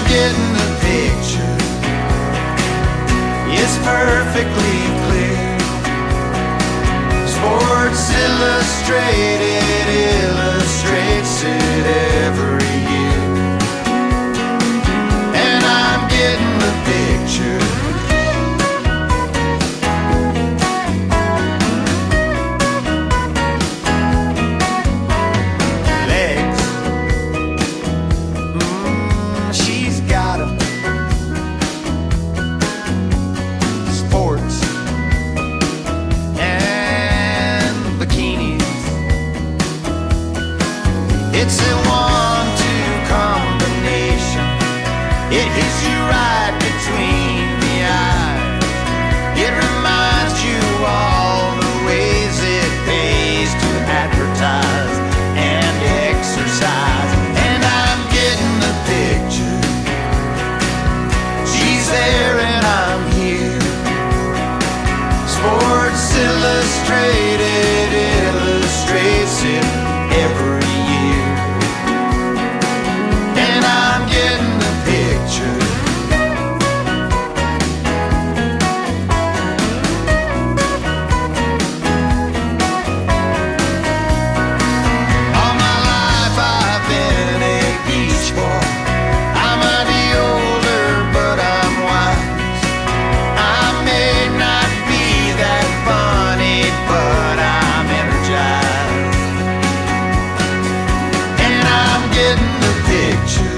getting the picture. It's perfectly clear. Sports Illustrated illustrates it every year. And I'm getting the picture. Legs, she's got 'em. Sports and bikinis. It's a 1-2 combination. It hits you right between the eyes. It reminds you all the ways it pays to advertise and exercise. And I'm getting the picture. She's there and I'm here. Sports Illustrated illustrates it every year. And I'm getting the picture. All my life I've been a beach boy. I might be older, but I'm wise. I may not be that funny, but I'm energized. And I'm getting the picture.